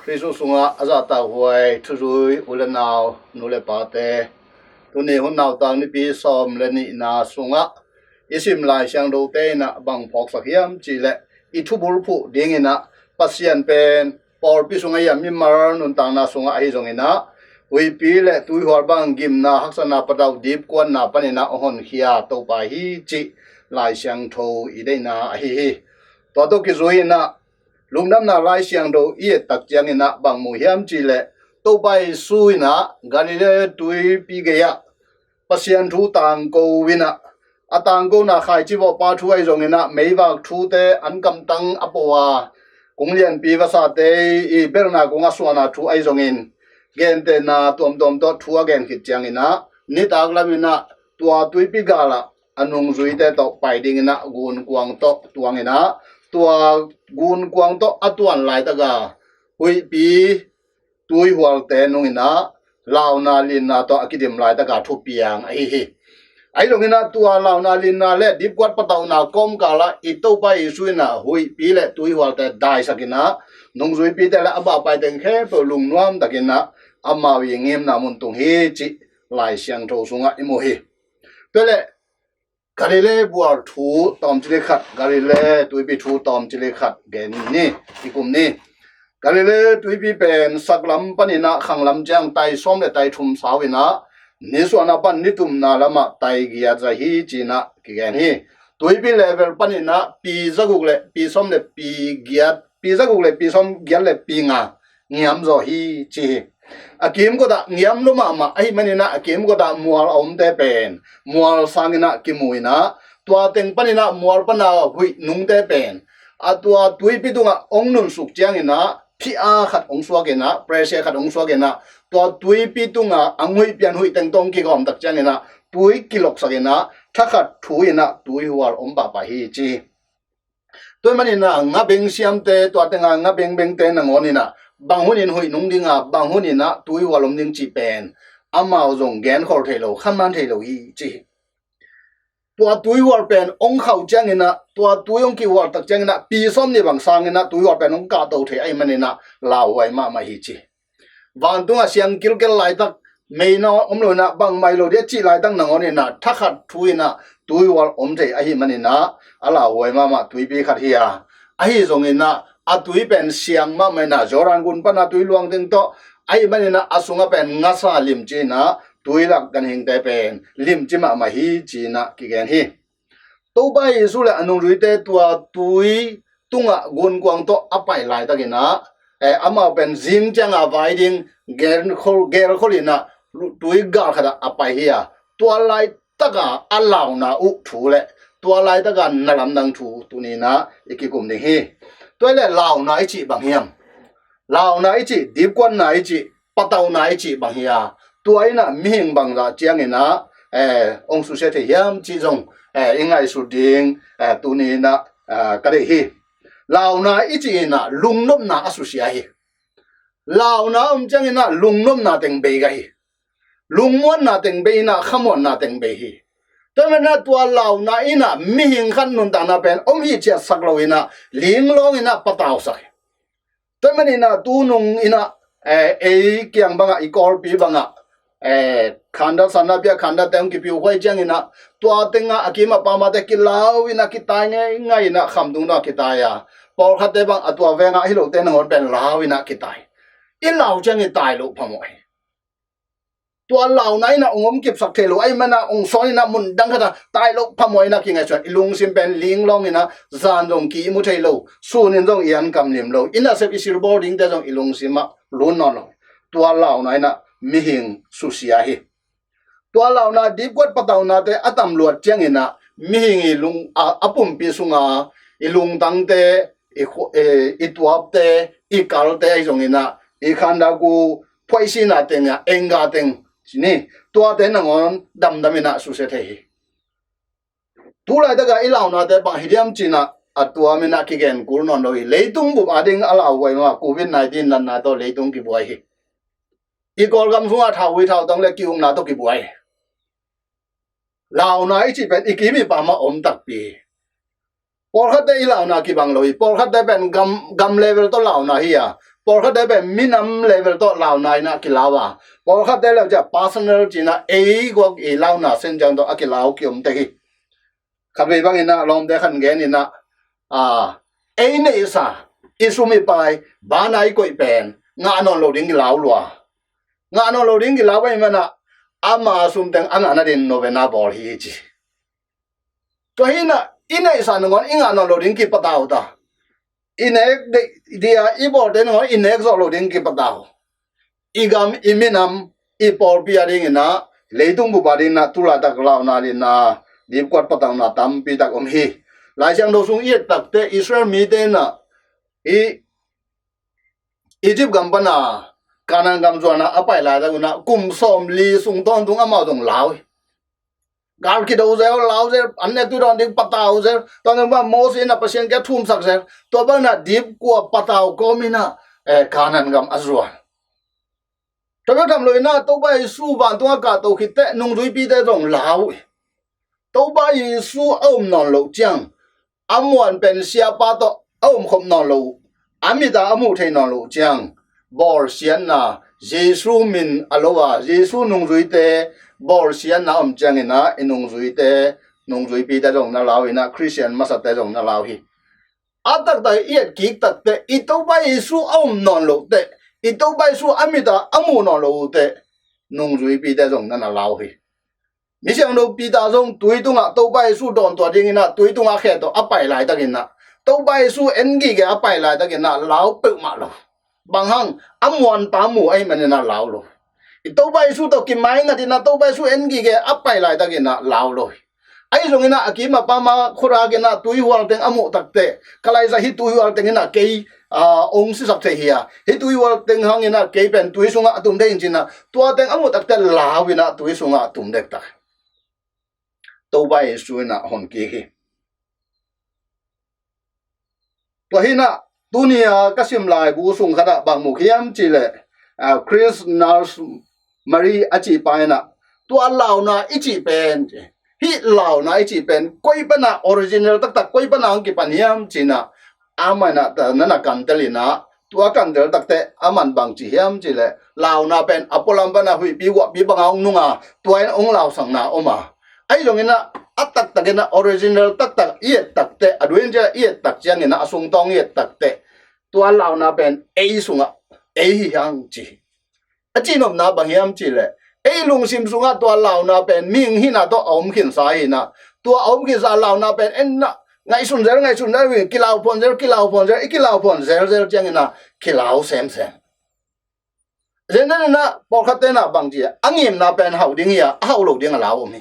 Kristo sunga azata huai thurui ulenau nule pate tuni hunau tang ni pi som le ni na sunga isim lai siang do te na bang phok sakhiam chi le I thubul phu dingina pasian pen por pi sunga yam mi mar nun tang na sunga ai zongina ui pi le tui hor bang gim na haksana padaw dip kwan na panina hon khia to pa hi chi lai siang tho I dei na hi hi to ki zui na lungnam na lai siang do I tak chiang ina bang mu hiam chi le to bai sui na galile tui pi ge ya pasian thu tang ko wina atang ko na khai chi bo pa thu ai zong ina mei wak thu te an kam tang apowa kung lian pi va sa te I ber na ko nga suana thu ai zong in gen te na tom to thu again khit chiang ina ni tak lamina tua tui pi gala anung zui te to pai ding ina gun kwang to tuang ina tua gun kwang to atuan lai ta ga hui pi tui hual te nung ina lao na lin na to akidim lai ta ga thu piang ai hi ai long ina tua lao na lin na le dip kwat pataw na kom kala I to pa I suina hui pi le tui hual te dai sakina nung zui pi te la aba pai teng khe po lung nuam takina amma wi ngem na mun tung hi chi lai siang tho sunga imo hi pele galile buar thu tom chile khat galile tui pi thu tom chile khat gen ni ikum ni galile tui pi pen saklam panina khanglam jang tai som le tai thum sawina ni suana pan ni tum na lama tai gia za hi china ki gen hi tui pi level panina pi zaguk le pi som le pi gia pi zaguk le pi som gia le pi nga ngiam zo hi chi akim ko da ngiam no ma ai manina akim ko da mual om te pen mual sangina kimuina tua teng panina mual pana hui nung te pen atua tui pi tunga ong nun suk chiang ina phi a khat ong swa gena pressure khat ong swa gena tua tui pi tunga anghui pian hui teng tong ki gom tak chiang ina tui kilok sagena thakhat thuina tui hual om ba pa hi chi tôi manina nga beng siam te tua tenga nga beng te nangonina bangunin hui nungdinga bangunina tui walom ning chi pen amao zong gen khol thelo khaman thelo hi chi tua tui wal pen ong khau changina tua tuiong ki wal tak changina pi som ni bang sangina tui wal pen ong ka to the ai manina lawai ma hi chi van tunga siang kilkel lai tak meina omlona bang mailo de chi lai tang nangonina thakhat thuina tui wal om the ai manina ala wai ma tui bi khat hiya ai zongina atui pen siang ma mena jorangun pana tui luang ding to ai manina asunga pen ngasa lim china tui lak kan hing te pen lim chima ma hi china ki gen hi to bai su la anung ruite tua tui tunga gun kwang to apai lai ta gina ama pen jing changa vai ding ger kholina tui gar khada apai hiya tua lai taka alaw na u thu le tua lai taka nalam nang thu tunina ikikum ding hi tôi là lao na ichi bằng hiam lao na ichi dip quan na ichi pataw na ichi bằng hia tôi na mihing bằng ra chiang ina ông su se the hiam chi jong ingai su ding tu ni na ka de hi lao na ichi na lungnom na asu sia hi lao na chang ina lungnom na teng be ga hi lungmon na teng be na khamon na teng be hi tôi mà tua lao na ina mihing khan nun ta na pen om hi chia sak lo ina ling long ina pataw sak tôi mà ina tu nung ina kiang banga ikol pi banga khanda sana pia khanda teng ki pi hoi chang ina tua tenga akima pa ma te kilaw ina kitai ngai ina khamdung na kitaya por khate bang atwa venga hi lo te ngon pen law ina kitai i law chang i tai lo phamoi tua lao nai na ongom kip sak thelo ai mana ong soi na mun dang kha tai lo phamoi na kinga chon ilung sim pen ling long ina zan dong ki mu thelo su nin dong yan kam lim lo ina se isir boarding da dong ilung sima lun no lo tua lao nai na mi hing su sia hi tua lao na dip kwat pataw na te atam luat chiang ina mi hing ilung apum pi sunga ilung tang te i tuap te i kal te ai jong ina i khanda ku phaisi na tenga enga teng sini tua te nangon dam ina su se the tu lai daga ilaw na te bang hidiam china atua mina ki gen kur non loi leitung bu ading ala wai ma covid 19 nan na to leitung ki buai hi i kol gam sunga thawi thaw tong le kiung na to ki buai law na chi pen ikimi pa ma om tak pi por khat te ilaw na ki bang loi por khat te pen gam level to law na hi ya por kha de be minimum level to lao nai na kilawa por kha de la ja personal china e go e lao na sen jang do akilaw kyom te hi khabe bang ina lom de khan gen ina e ne sa isumi pai ba nai koi pen nga non lo ding lao lwa nga non lo ding lao bai mana ama sum teng ana na din novena bor hi chi to hina ina isa ngon inga non lo ding ki pataw ta inek de dia ibor den ngon inek zo lo ding ki pataw igam iminam ipor piaring ina leidung bu badin na tula tak lao na din na di kwat pataw na tam pi tak om hi lai chang do sung yet tak te Israel mi te na Egypt gambana kanan gam zuana apai la da una kum som li sung ton tung amao dong lao gal ki do zel lao zel anne tu don ding pataw zel ton ba mos ina pasien ke thum sak zel to ba na dip ko pataw ko mina kanan gam azwa to ba kam lo ina to ba su ban to ka to khit te nung rui pi te dong lao to ba su om non lo chang amwan pen sia pa to om khom non lo amida amu the non lo chang bor sian na Jesu min alowa Jesu nung rui te bor sian na chang ina inung rui te nung rui pi te dong na lao ina Christian masat te dong na lao hi atak dai yet ki tak te ito ba Jesu om non lo te ito ba Jesu amida amu non lo te nung rui pi te dong na lao hi mi xiang lo pi da dong tui tung a to ba Jesu don to ding ina tui tung a khe to apai lai ta ina to ba Jesu en gi ge apai lai ta ina lao pe ma lo bang hang amwan pa mu ai man na lao lo to ba Jesu to ki mai nga dina to ba Jesu en gi ge apai lai ta ina lao lo ai zong ina akima pa ma khura ge na tui wal teng amu tak te kalai za hi tui wal teng ina ke ong si sak the hiya hi tui wal teng hang ina ke pen tui sunga atum de injina tua teng amu tak te lao ina tui sunga atum dek ta to ba Jesu na hon ki hi to hina dunia kasim lai bu sung khada bang mu khiam chi le Chris Nars Marie achi pa na tua lao na ichi pen hi lao na ichi pen koi bana original tak tak koi bana ang ki paniam china amana ta nana kantelina tua kantel tak te aman bang chi hiam chi le lao na pen apolam bana hui pi wa pi bang ong nunga tuain ong lao sang na oma ai longina atak takena original tak tak iet tak te adwenja iet tak chiang ina asung tong iet tak te tua lao na pen ei sunga ei hang chi achinom na bang hiam chi le ei lung sim sunga tua lao na pen ming hina to om khin sa hina tua om khin sa lao na pen en na ngai sun zer wi kilau pon zer zer chiang ina kilau sem zena na porkhate na bang ji angim na pen hau ding ya hau lo ding lao mi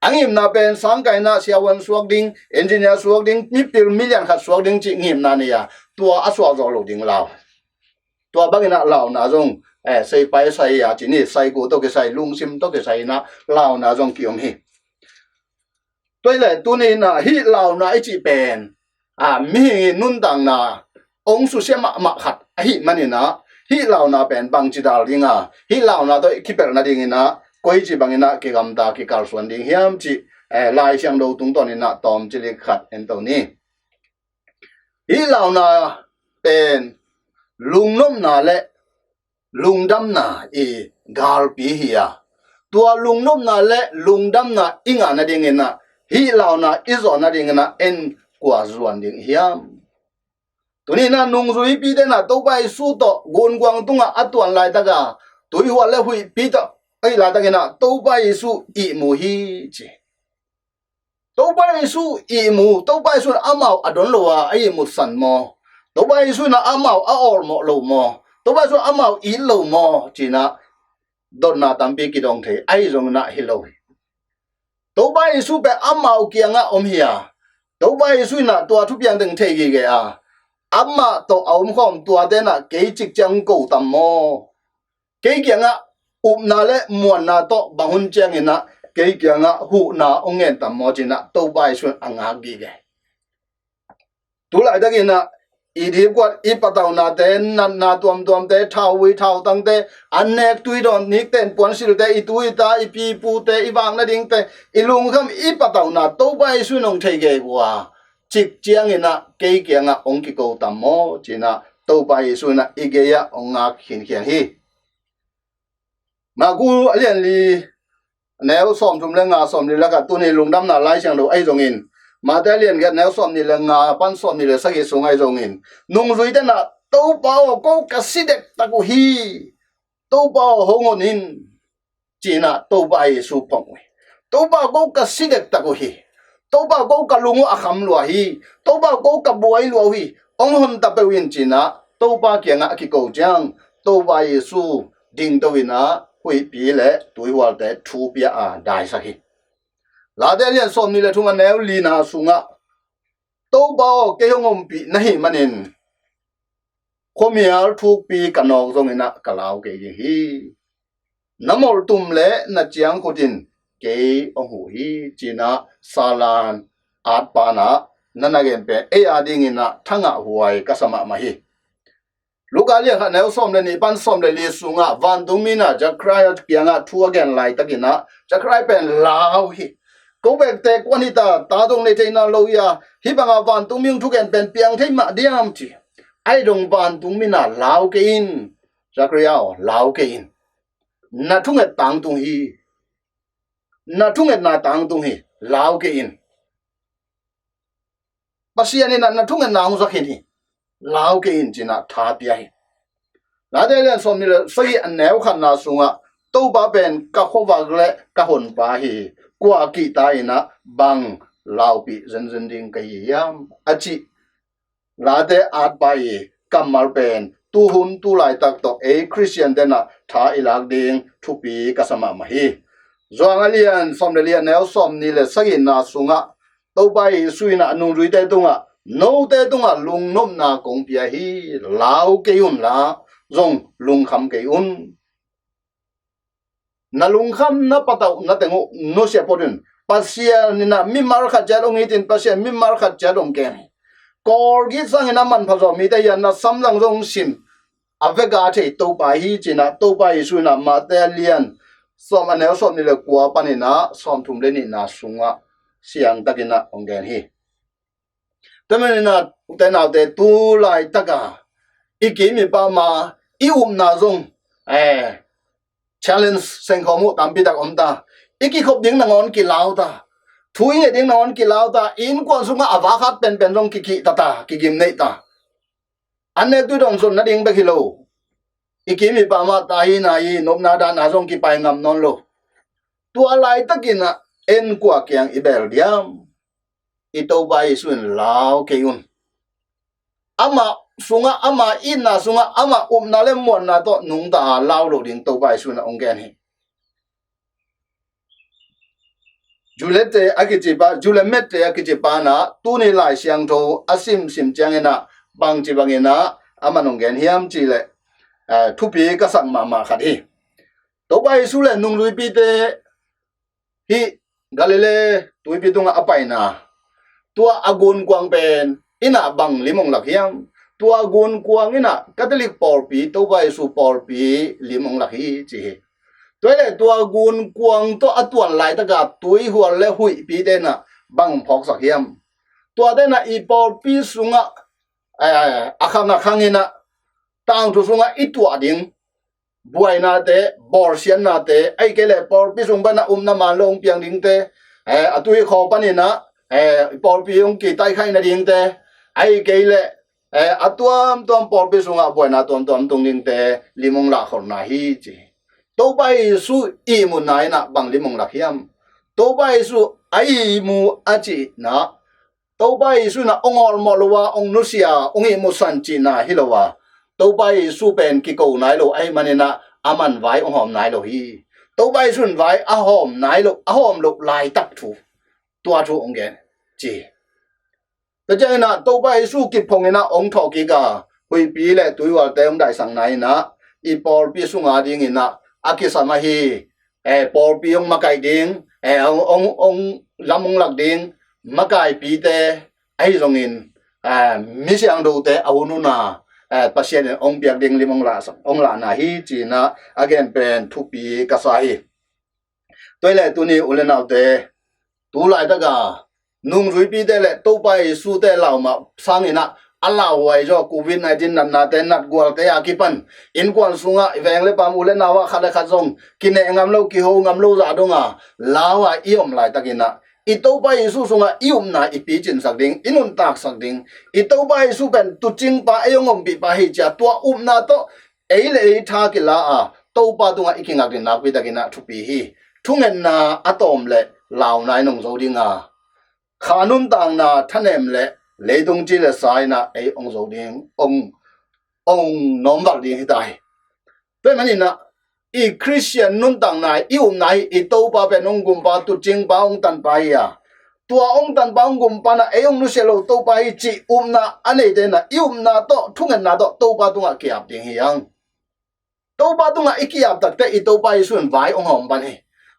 angim na pen sang kai na siawan suak ding engineer suak ding mi pil million khat suak ding chi ngim na ni ya tua aswa zo lo ding lao tua bangina lao na jong sei pai sai ya chi ni sai go to ke sai lung sim to ke sai na lao na jong kiom hi toi le tu ni na hi lao na chi pen mi nun dang na ong su se ma khat hi mani na hi lao na pen bang chi dal dinga hi lao na to ki per na ding na koi chi bangina ki gam da ki kal suan ding hiam chi lai siang do tung ton na tom chi li khat en to ni hi lao na pen lung nom na le lung dam na gal pi hiya tua lung nom na le lung dam na inga na ding na hi lao na izo na ding na en kwa zuan ding hiam tuni na nung zui pi de na to bai su to gon gwang tunga atuan lai ta ga tui hwa le hui pi to ai la ta ke na to bai su i mu hi chi to bai su i mu to bai su amao adon lo wa ai mu san mo to bai su na amao a or mo lo mo to bai su amao i lo mo chi na don na tam pi ki dong the ai jong na hi lo to bai su be amao kia nga om hiya to bai su na tua thu piang deng the gi ge amma to om khom tua de na ke chik chang ko tam mo ke kia nga na le muan na to bangun chang ina ke kia nga hu na ongen tam mo china to bai su anga gi ge tu lai da gi na i di kwat i pataw na te na tuam te thau wi thau tang te anek tui don nik ten pon sil te i tui ta i pi pu te i wang na ding te i lung kham i pataw na to bai su nong thei ge wa chik chiang ina ke kia nga ong ki ko tam mo china tàu ba Yesu na igeya onga khin khiang hi ma gu alian li neo som thum le nga som ni la ka tu ni lungdam na lai chang do ai jong in ma da lian ga neo som ni le nga pan som ni le sa ge sung ai jong in nung rui da na tàu ba ko ka sidek ta ko hi tàu ba hongon in china tàu ba Yesu pong tàu ba ko ka sidek ta ko hi tàu ba ko ka lungu akham lo hi tàu ba ko ka buai lo hi ông hôn tập biểu hiện chỉ na tàu ba kia ngã cái cầu trang tàu ba Yesu đinh tàu na hui bị lệ tuổi hoa để thu bia đại sa hi là để liên xóm ni lệ thung anh nêu li na sung tàu ba cái ông bị nahi manin khomial thu bị cả nòng trong na cả lão cái gì hi namol tum lệ na chiang cô tin cái ông hu hi chỉ na salan at pa na nanagen pe ading ina thanga huai kasama mahi lukalia kha neu som le ni pan som le li sunga van dumina jakrai kianga thu again lai takina jakrai pen lao hi ko bek te kwanita ta dong le teina lo ya hi banga van duming thu gen pen piang thei ma diam chi ai dong van dumina lao ke in jakria lao ke in na thunget tang tung hi na thunget na tang tung hi lao ke in Pasian ni na thung na ang sakhin hi lao ke in china tha tia hi la de len som ni le sai an neu khan na sunga to ba ben ka khowa le ka hon pa hi kwa ki ta ina bang lao pi zen zen ding ka yam achi la de at ba yi kamal ben tu hun tu lai tak to e Christian de na tha ilak ding thu pi ka sama ma hi zoang alian som le lian neu som ni le sai na sunga tàu ba Yesu na nung rui te tunga no te tunga lung nom na kong pia hi lao ke un la zong lung kham ke un na lung kham na patau na tengo no se podun pasia ni na mi mar kha jarong itin pasia mi mar kha jarong ke kor gi sang na man phazo mi te yan na sam lang zong sim avega the tàu ba hi china tàu ba Yesu na ma te lian som anel som ni le kwa panina som thum le ni na sunga siang takina ongen hi temenina utena te tu lai taka ikimi pa ma na zong challenge seng khomu tampi tak omta iki khop ding na ngon ki lau ta thui nge ding na ngon ki lau ta in kwa sunga awa khat pen pen rong ki tata ki gim nei ta anne tu dong son na ding ba kilo ikimi pa ma ta hi na hi nom na da na zong ki pai ngam non lo tu alai takina en kwa kyang ibel diam ito ba isun lao kayun ama sunga ama ina sunga ama na le mon na to nung da lao lo ding to ba isun ongen hi julete akiji ba na tu ni lai siang tho asim sim chang na bang chi bang na ama nongen hiam chi le thu pi ka sang ma khat hi to ba isu le nung lui pi te hi Galile tui pitung apai na tua agun kuang pen ina bang limong lakhiam tua agun kuang ina Catholic porpi to vai su porpi limong lakhi chi toile tua agun kuang to atuan lai ta ga tui hual le hui pi de na bang phok sakhiam tua de na I porpi sunga akhang khangina tang tu sunga itu ading buai na te bor sian na te ai ke le por pi sung ba na na ma long piang ding te atui kho pa ni na por pi ong ki tai khai na ding te ai ke le atuam tom por pi sung a buai na tom tung ding te limong la khor na hi chi to bai su I mu nai na bang limong la khiam to bai su ai mu a chi na to bai su na ongol mo lo wa ong nu sia ong I mu san chi na hi lo wa tàu bay su pen ki cầu nái lo ai manina aman vai ong hom nái lo hi tàu bay sun vai a hom nái lo a hom lo lai tak thu tua thu ong gen chi ta jai na tàu bay su ki phong na ong tho ki ga hui pi le tui wa te ong dai sang nai na I por pi su nga ding ina akisama hi por pi ong makai ding ong lamong lak ding makai pi te ai rong in mi siang do te awunu na pasien ong biak ding limong la ong la na hi chi na again pen thu pi ka sa hi toile tu ni ulen out te tu lai ta ga nung rui pi te le to pai su te lau ma sang ina Allah wai jo COVID-19 na te nat gwal te akipan in kwal sunga iveng le pam ule nawa khale khazong kine ngam lo ki ho ngam lo za donga lawa iom lai takina ito pa isu sunga ium na ipi chin sakding inun tak sakding ito pa isu ben tu ching pa ayong bi pa hi cha tua na to eile tha kila a to pa tunga ikinga din na pi takina thupi hi thungen na atom le law nai nong zo dinga khanun tang na thanem le leidong chi le sai na ai ong zo ding ong nom bak ding hi dai pe mani na i Christian nun tang nai i nai i to pa pe nong gum pa tu ching pa ong tan pa ya tua ong tan pa ong gum pa na ai ong nu se lo to pa i chi na ane de na i na to thungen na to pa tunga kiap ding hi yang to pa tunga ikiap tak te i to pa i sun vai ong hom ban hi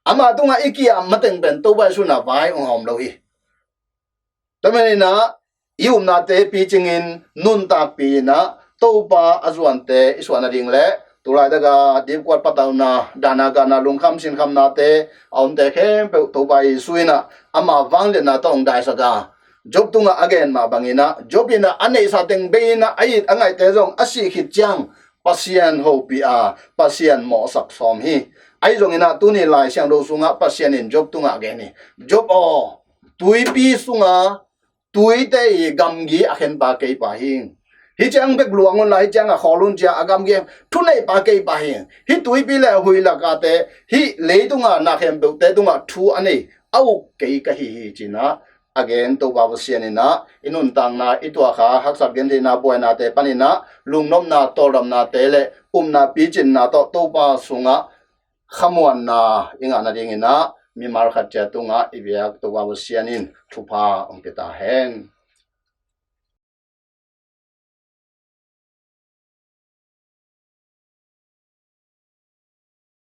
ama tunga ikiap mateng ben to pa sun na vai ong hom lo hi tamani na ium na te pi chingin nun ta pi na to pa azuan te iswana ding le tulai daga dim kwat pataw na dana ga na lungkham sin kham na te aun te khem pe to pa i suina ama wang le na tong dai saga job tunga again ma bangina jobina ane sa teng be na ai angai te jong asi khit chang pasian ho pi a pasian mo sak som hi ai jong ina tu ni lai siang do sunga pasian in job tunga again ni job o tui pi sunga tui te gam gi akhen pa ke pa hing hi chang bek luangon lai chang a kholun cha agam ge thu nei pa ke pa hing hi tui pi le hui la ka te hi le tunga na khem be te tunga thu ane au ke ka hi china again to ba sian ina inun tang na itwa kha hak sat gen na boy na te panina lungnom na tolam na te le na pi chin na to ba sunga khamwan na inga na ding ina mi mar khat cha tunga ibyak to ba sianin thupa ong te ta hen